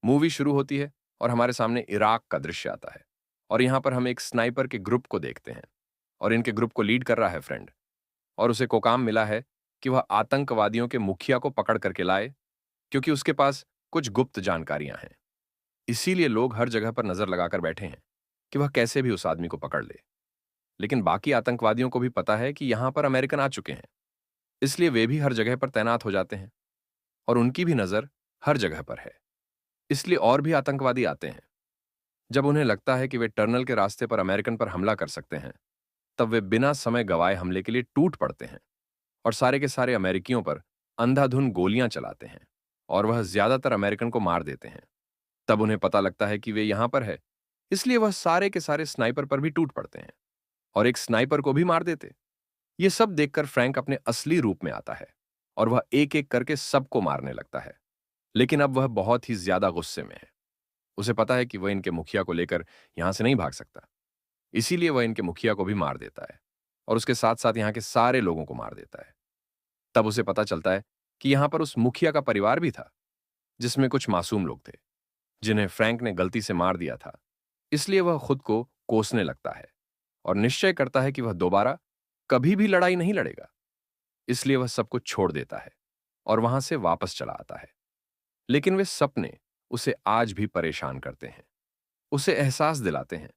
Movie शुरू होती है और हमारे सामने इराक का दृश्य आता है और यहाँ पर हम एक स्नाइपर के ग्रुप को देखते हैं और इनके ग्रुप को लीड कर रहा है फ्रेंड और उसे को काम मिला है कि वह आतंकवादियों के मुखिया को पकड़ करके लाए क्योंकि उसके पास कुछ गुप्त जानकारियां हैं। इसीलिए लोग हर जगह पर नजर लगाकर बैठे हैं कि वह कैसे भी उस आदमी को पकड़ ले। लेकिन बाकी आतंकवादियों को भी पता है कि यहां पर अमेरिकन आ चुके हैं, इसलिए वे भी हर जगह पर तैनात हो जाते हैं और उनकी भी नजर हर जगह पर है। इसलिए और भी आतंकवादी आते हैं। जब उन्हें लगता है कि वे टनल के रास्ते पर अमेरिकन पर हमला कर सकते हैं, तब वे बिना समय गवाए हमले के लिए टूट पड़ते हैं और सारे के सारे अमेरिकियों पर अंधाधुंध गोलियां चलाते हैं और वह ज्यादातर अमेरिकन को मार देते हैं। तब उन्हें पता लगता है कि वे यहां पर है, इसलिए वह सारे के सारे स्नाइपर पर भी टूट पड़ते हैं और एक स्नाइपर को भी मार देते। ये सब देखकर फ्रैंक अपने असली रूप में आता है और वह एक एक करके सबको मारने लगता है। लेकिन अब वह बहुत ही ज्यादा गुस्से में है। उसे पता है कि वह इनके मुखिया को लेकर यहां से नहीं भाग सकता, इसीलिए वह इनके मुखिया को भी मार देता है और उसके साथ साथ यहां के सारे लोगों को मार देता है। तब उसे पता चलता है कि यहां पर उस मुखिया का परिवार भी था, जिसमें कुछ मासूम लोग थे जिन्हें फ्रैंक ने गलती से मार दिया था। इसलिए वह खुद को कोसने लगता है और निश्चय करता है कि वह दोबारा कभी भी लड़ाई नहीं लड़ेगा। इसलिए वह सब कुछ छोड़ देता है और वहां से वापस चला आता है। लेकिन वे सपने उसे आज भी परेशान करते हैं, उसे एहसास दिलाते हैं।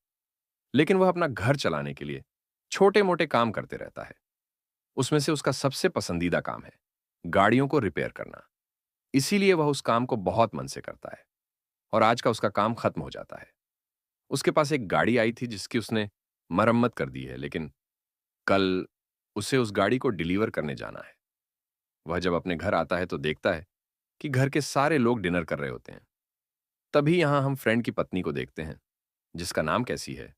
लेकिन वह अपना घर चलाने के लिए छोटे मोटे काम करते रहता है। उसमें से उसका सबसे पसंदीदा काम है गाड़ियों को रिपेयर करना। इसीलिए वह उस काम को बहुत मन से करता है और आज का उसका काम खत्म हो जाता है। उसके पास एक गाड़ी आई थी जिसकी उसने मरम्मत कर दी है, लेकिन कल उसे उस गाड़ी को डिलीवर करने जाना है। वह जब अपने घर आता है तो देखता है कि घर के सारे लोग डिनर कर रहे होते हैं। तभी यहां हम फ्रेंड की पत्नी को देखते हैं, जिसका नाम कैसी है,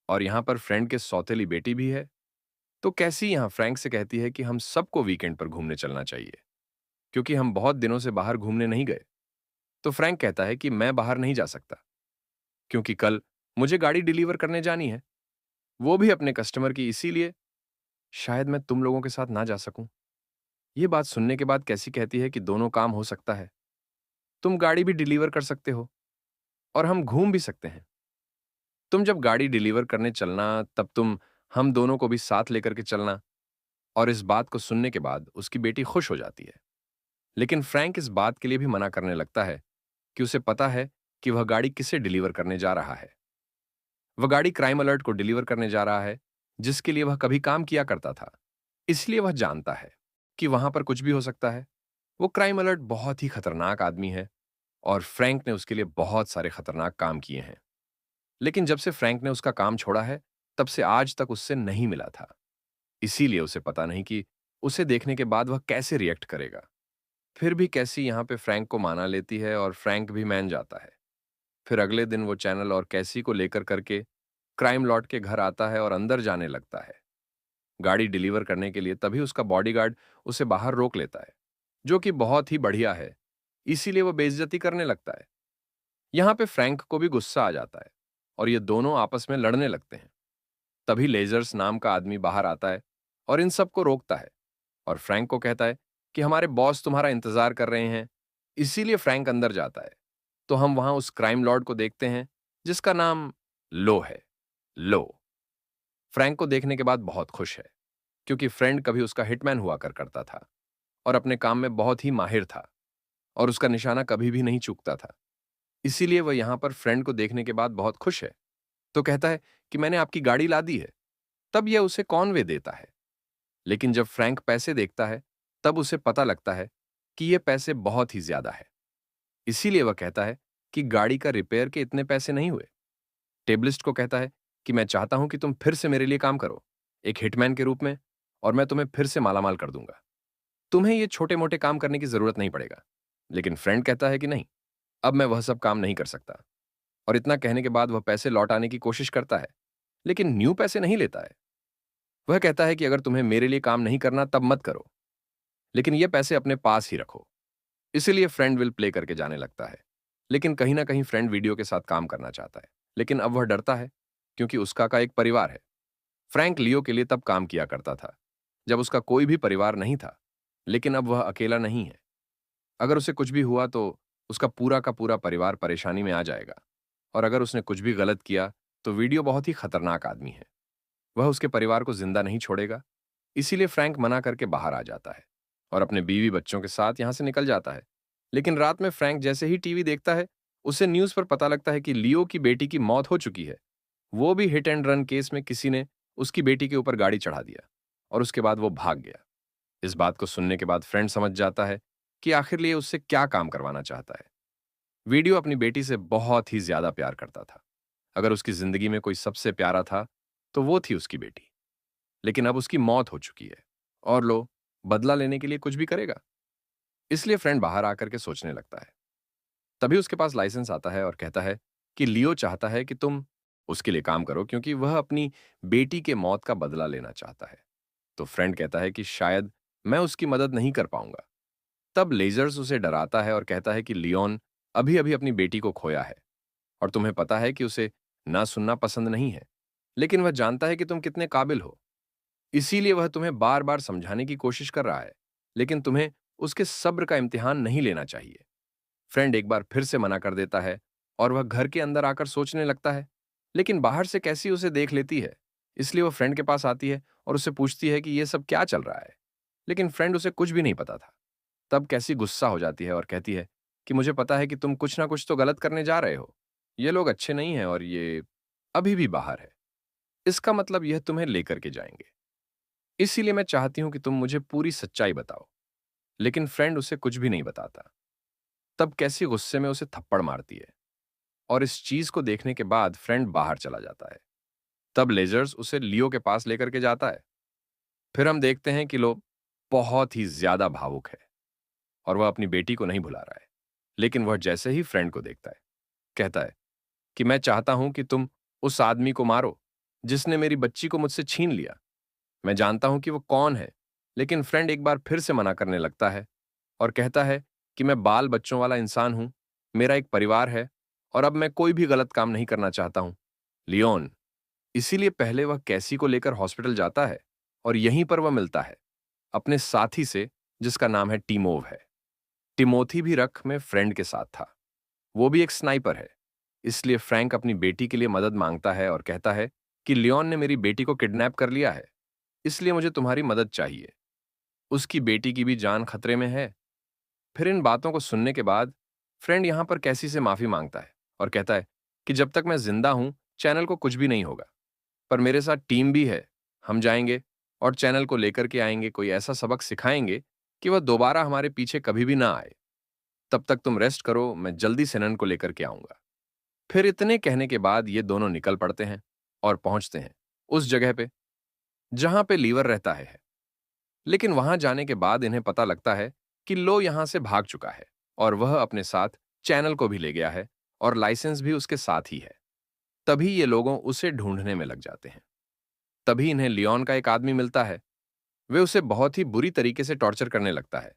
और यहां पर फ्रेंड के सौतेली बेटी भी है। तो कैसी यहां फ्रैंक से कहती है कि हम सबको वीकेंड पर घूमने चलना चाहिए, क्योंकि हम बहुत दिनों से बाहर घूमने नहीं गए। तो फ्रैंक कहता है कि मैं बाहर नहीं जा सकता, क्योंकि कल मुझे गाड़ी डिलीवर करने जानी है, वो भी अपने कस्टमर की। इसीलिए शायद मैं तुम लोगों के साथ ना जा सकूं। ये बात सुनने के बाद कैसी कहती है कि दोनों काम हो सकता है, तुम गाड़ी भी डिलीवर कर सकते हो और हम घूम भी सकते हैं। तुम जब गाड़ी डिलीवर करने चलना, तब तुम हम दोनों को भी साथ लेकर के चलना। और इस बात को सुनने के बाद उसकी बेटी खुश हो जाती है। लेकिन फ्रैंक इस बात के लिए भी मना करने लगता है कि उसे पता है कि वह गाड़ी किसे डिलीवर करने जा रहा है। वह गाड़ी क्राइम अलर्ट को डिलीवर करने जा रहा है, जिसके लिए वह कभी काम किया करता था। इसलिए वह जानता है कि वहां पर कुछ भी हो सकता है। वो क्राइम अलर्ट बहुत ही खतरनाक आदमी है और फ्रैंक ने उसके लिए बहुत सारे खतरनाक काम किए हैं। लेकिन जब से फ्रैंक ने उसका काम छोड़ा है, तब से आज तक उससे नहीं मिला था। इसीलिए उसे पता नहीं कि उसे देखने के बाद वह कैसे रिएक्ट करेगा। फिर भी कैसी यहाँ पे फ्रैंक को माना लेती है और फ्रैंक भी मान जाता है। फिर अगले दिन वो चैनल और कैसी को लेकर करके क्राइम लॉर्ड के घर आता है और अंदर जाने लगता है गाड़ी डिलीवर करने के लिए। तभी उसका बॉडीगार्ड उसे बाहर रोक लेता है, जो कि बहुत ही बढ़िया है। इसीलिए वो बेइज्जती करने लगता है। यहाँ पे फ्रैंक को भी गुस्सा आ जाता है और ये दोनों आपस में लड़ने लगते हैं। तभी लेजर्स नाम का आदमी बाहर आता है और इन सबको रोकता है और फ्रैंक को कहता है कि हमारे बॉस तुम्हारा इंतजार कर रहे हैं। इसीलिए फ्रैंक अंदर जाता है। तो हम वहां उस क्राइम लॉर्ड को देखते हैं, जिसका नाम लो है। लो फ्रैंक को देखने के बाद बहुत खुश है, क्योंकि फ्रेंड कभी उसका हिटमैन हुआ करता था और अपने काम में बहुत ही माहिर था और उसका निशाना कभी भी नहीं चूकता था। इसीलिए वह यहां पर फ्रेंड को देखने के बाद बहुत खुश है। तो कहता है कि मैंने आपकी गाड़ी ला दी है। तब यह उसे कॉनवे देता है। लेकिन जब फ्रैंक पैसे देखता है, तब उसे पता लगता है कि ये पैसे बहुत ही ज्यादा है। इसीलिए वह कहता है कि गाड़ी का रिपेयर के इतने पैसे नहीं हुए। टेबलिस्ट को कहता है कि मैं चाहता हूं कि तुम फिर से मेरे लिए काम करो, एक हिटमैन के रूप में, और मैं तुम्हें फिर से मालामाल कर दूंगा। तुम्हें ये छोटे मोटे काम करने की जरूरत नहीं पड़ेगा। लेकिन फ्रेंड कहता है कि नहीं, अब मैं वह सब काम नहीं कर सकता। और इतना कहने के बाद वह पैसे लौटाने की कोशिश करता है, लेकिन न्यू पैसे नहीं लेता है। वह कहता है कि अगर तुम्हें मेरे लिए काम नहीं करना तब मत करो, लेकिन ये पैसे अपने पास ही रखो। इसीलिए फ्रेंड विल प्ले करके जाने लगता है। लेकिन कहीं ना कहीं फ्रेंड वीडियो के साथ काम करना चाहता है, लेकिन अब वह डरता है, क्योंकि उसका का एक परिवार है। फ्रैंक लियो के लिए तब काम किया करता था जब उसका कोई भी परिवार नहीं था, लेकिन अब वह अकेला नहीं है। अगर उसे कुछ भी हुआ तो उसका पूरा का पूरा परिवार परेशानी में आ जाएगा। और अगर उसने कुछ भी गलत किया, तो वीडियो बहुत ही खतरनाक आदमी है। वह उसके परिवार को जिंदा नहीं छोड़ेगा। इसीलिए फ्रैंक मना करके बाहर आ जाता है और अपने बीवी बच्चों के साथ यहां से निकल जाता है। लेकिन रात में फ्रैंक जैसे ही टीवी देखता है, उसे न्यूज पर पता लगता है कि लियो की बेटी की मौत हो चुकी है। वो भी हिट एंड रन केस में किसी ने उसकी बेटी के ऊपर गाड़ी चढ़ा दिया और उसके बाद वो भाग गया। इस बात को सुनने के बाद फ्रेंड समझ जाता है कि आखिर लिए उससे क्या काम करवाना चाहता है। वीडियो अपनी बेटी से बहुत ही ज्यादा प्यार करता था। अगर उसकी जिंदगी में कोई सबसे प्यारा था, तो वो थी उसकी बेटी। लेकिन अब उसकी मौत हो चुकी है और लो, बदला लेने के लिए कुछ भी करेगा। इसलिए फ्रेंड बाहर आकर के सोचने लगता है। तभी उसके पास लाइसेंस आता है और कहता है कि लियो चाहता है कि तुम उसके लिए काम करो, क्योंकि वह अपनी बेटी के मौत का बदला लेना चाहता है। तो फ्रेंड कहता है कि शायद मैं उसकी मदद नहीं कर पाऊंगा। तब लेजर्स उसे डराता है और कहता है कि लियोन अभी अभी अपनी बेटी को खोया है और तुम्हें पता है कि उसे ना सुनना पसंद नहीं है, लेकिन वह जानता है कि तुम कितने काबिल हो। इसीलिए वह तुम्हें बार बार समझाने की कोशिश कर रहा है, लेकिन तुम्हें उसके सब्र का इम्तिहान नहीं लेना चाहिए। फ्रेंड एक बार फिर से मना कर देता है और वह घर के अंदर आकर सोचने लगता है, लेकिन बाहर से कैसी उसे देख लेती है। इसलिए वह फ्रेंड के पास आती है और उससे पूछती है कि यह सब क्या चल रहा है। लेकिन फ्रेंड उसे कुछ भी नहीं पता था। तब कैसी गुस्सा हो जाती है और कहती है कि मुझे पता है कि तुम कुछ ना कुछ तो गलत करने जा रहे हो। ये लोग अच्छे नहीं हैं और ये अभी भी बाहर है। इसका मतलब यह तुम्हें लेकर के जाएंगे। इसीलिए मैं चाहती हूं कि तुम मुझे पूरी सच्चाई बताओ। लेकिन फ्रेंड उसे कुछ भी नहीं बताता। तब कैसी गुस्से में उसे थप्पड़ मारती है और इस चीज को देखने के बाद फ्रेंड बाहर चला जाता है। तब लेजर्स उसे लियो के पास लेकर के जाता है। फिर हम देखते हैं कि लो बहुत ही ज्यादा भावुक है और वह अपनी बेटी को नहीं भुला रहा है। लेकिन वह जैसे ही फ्रेंड को देखता है, कहता है कि मैं चाहता हूं कि तुम उस आदमी को मारो जिसने मेरी बच्ची को मुझसे छीन लिया। मैं जानता हूं कि वो कौन है। लेकिन फ्रेंड एक बार फिर से मना करने लगता है और कहता है कि मैं बाल बच्चों वाला इंसान हूं, मेरा एक परिवार है और अब मैं कोई भी गलत काम नहीं करना चाहता हूं, लियोन। इसीलिए पहले वह कैसी को लेकर हॉस्पिटल जाता है और यहीं पर वह मिलता है अपने साथी से, जिसका नाम है टीमोव है। टिमोथी भी रख में फ्रेंड के साथ था। वो भी एक स्नाइपर है। इसलिए फ्रैंक अपनी बेटी के लिए मदद मांगता है और कहता है कि लियोन ने मेरी बेटी को किडनैप कर लिया है, इसलिए मुझे तुम्हारी मदद चाहिए। उसकी बेटी की भी जान खतरे में है। फिर इन बातों को सुनने के बाद फ्रेंड यहां पर कैसी से माफी मांगता है और कहता है कि जब तक मैं जिंदा हूं, चैनल को कुछ भी नहीं होगा। पर मेरे साथ टीम भी है। हम जाएंगे और चैनल को लेकर के आएंगे, कोई ऐसा सबक सिखाएंगे कि वह दोबारा हमारे पीछे कभी भी ना आए। तब तक तुम रेस्ट करो, मैं जल्दी सेनन को लेकर के आऊंगा। फिर इतने कहने के बाद ये दोनों निकल पड़ते हैं और पहुंचते हैं उस जगह पे जहां पे लीवर रहता है। लेकिन वहां जाने के बाद इन्हें पता लगता है कि लो यहां से भाग चुका है और वह अपने साथ चैनल को भी ले गया है और लाइसेंस भी उसके साथ ही है। तभी ये लोगों उसे ढूंढने में लग जाते हैं। तभी इन्हें लियोन का एक आदमी मिलता है। वे उसे बहुत ही बुरी तरीके से टॉर्चर करने लगता है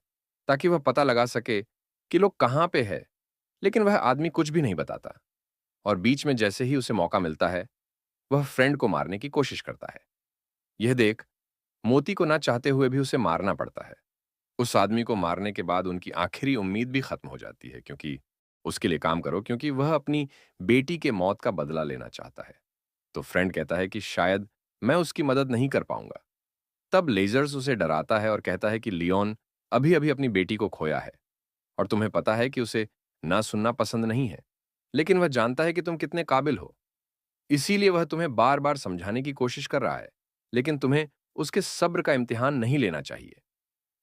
ताकि वह पता लगा सके कि लोग कहां पे है। लेकिन वह आदमी कुछ भी नहीं बताता और बीच में जैसे ही उसे मौका मिलता है, वह फ्रेंड को मारने की कोशिश करता है। यह देख मोती को ना चाहते हुए भी उसे मारना पड़ता है। उस आदमी को मारने के बाद उनकी आखिरी उम्मीद भी खत्म हो जाती है, क्योंकि उसके लिए काम करो, क्योंकि वह अपनी बेटी के मौत का बदला लेना चाहता है। तो फ्रेंड कहता है कि शायद मैं उसकी मदद नहीं कर पाऊंगा। तब लेजर्स उसे डराता है और कहता है कि लियोन अभी अभी अपनी बेटी को खोया है और तुम्हें पता है कि उसे ना सुनना पसंद नहीं है, लेकिन वह जानता है कि तुम कितने काबिल हो। इसीलिए वह तुम्हें बार बार समझाने की कोशिश कर रहा है, लेकिन तुम्हें उसके सब्र का इम्तिहान नहीं लेना चाहिए।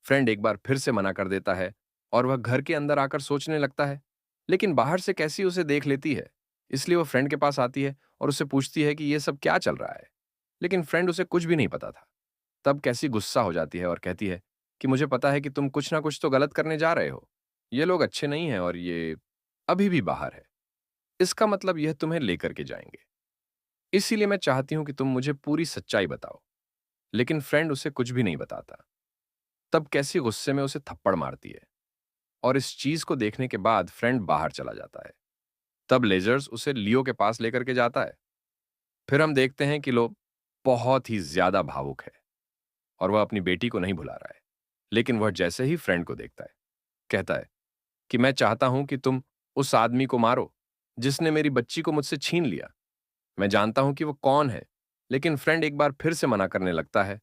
फ्रेंड एक बार फिर से मना कर देता है और वह घर के अंदर आकर सोचने लगता है, लेकिन बाहर से कैसी उसे देख लेती है। इसलिए वह फ्रेंड के पास आती है और उससे पूछती है कि यह सब क्या चल रहा है। लेकिन फ्रेंड उसे कुछ भी नहीं पता था। तब कैसी गुस्सा हो जाती है और कहती है कि मुझे पता है कि तुम कुछ ना कुछ तो गलत करने जा रहे हो। ये लोग अच्छे नहीं हैं और ये अभी भी बाहर है। इसका मतलब यह तुम्हें लेकर के जाएंगे। इसीलिए मैं चाहती हूं कि तुम मुझे पूरी सच्चाई बताओ। लेकिन फ्रेंड उसे कुछ भी नहीं बताता। तब कैसी गुस्से में उसे थप्पड़ मारती है और इस चीज को देखने के बाद फ्रेंड बाहर चला जाता है। तब लेजर्स उसे लियो के पास लेकर के जाता है। फिर हम देखते हैं कि लो बहुत ही ज्यादा भावुक है और वह अपनी बेटी को नहीं भुला रहा है। लेकिन वह जैसे ही फ्रेंड को देखता है, कहता है कि मैं चाहता हूं कि तुम उस आदमी को मारो जिसने मेरी बच्ची को मुझसे छीन लिया। मैं जानता हूं कि वो कौन है, लेकिन फ्रेंड एक बार फिर से मना करने लगता है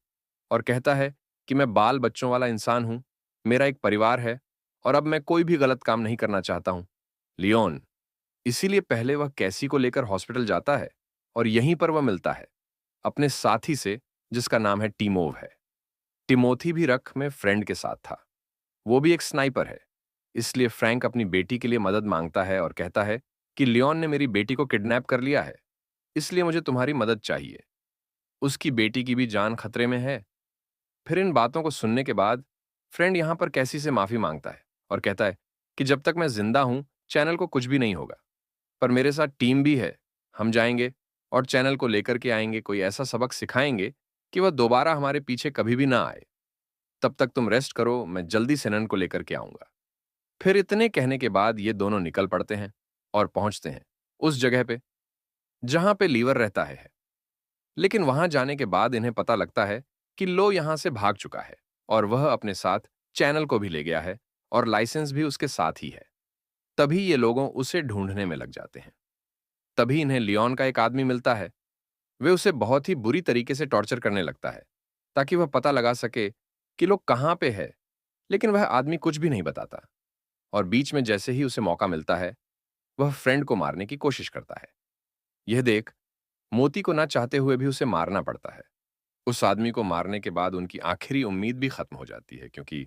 और कहता है कि मैं बाल बच्चों वाला इंसान हूं, मेरा एक परिवार है और अब मैं कोई भी गलत काम नहीं करना चाहता हूं। लियोन। इसीलिए पहले वह कैसी को लेकर हॉस्पिटल जाता है और यहीं पर वह मिलता है अपने साथी से जिसका नाम है टीमोव है। टिमोथी भी रख में फ्रेंड के साथ था। वो भी एक स्नाइपर है। इसलिए फ्रैंक अपनी बेटी के लिए मदद मांगता है और कहता है कि लियोन ने मेरी बेटी को किडनैप कर लिया है, इसलिए मुझे तुम्हारी मदद चाहिए। उसकी बेटी की भी जान खतरे में है। फिर इन बातों को सुनने के बाद फ्रेंड यहां पर कैसी से माफी मांगता है और कहता है कि जब तक मैं जिंदा हूं चैनल को कुछ भी नहीं होगा, पर मेरे साथ टीम भी है। हम जाएंगे और चैनल को लेकर के आएंगे, कोई ऐसा सबक सिखाएंगे कि वह दोबारा हमारे पीछे कभी भी ना आए। तब तक तुम रेस्ट करो, मैं जल्दी सेनन को लेकर के आऊंगा। फिर इतने कहने के बाद ये दोनों निकल पड़ते हैं और पहुंचते हैं उस जगह पे जहां पे लीवर रहता है। लेकिन वहां जाने के बाद इन्हें पता लगता है कि लो यहां से भाग चुका है और वह अपने साथ चैनल को भी ले गया है और लाइसेंस भी उसके साथ ही है। तभी ये लोगों उसे ढूंढने में लग जाते हैं। तभी इन्हें लियोन का एक आदमी मिलता है। वे उसे बहुत ही बुरी तरीके से टॉर्चर करने लगता है ताकि वह पता लगा सके कि लोग कहां पे है, लेकिन वह आदमी कुछ भी नहीं बताता। और बीच में जैसे ही उसे मौका मिलता है वह फ्रेंड को मारने की कोशिश करता है। यह देख मोती को ना चाहते हुए भी उसे मारना पड़ता है। उस आदमी को मारने के बाद उनकी आखिरी उम्मीद भी खत्म हो जाती है, क्योंकि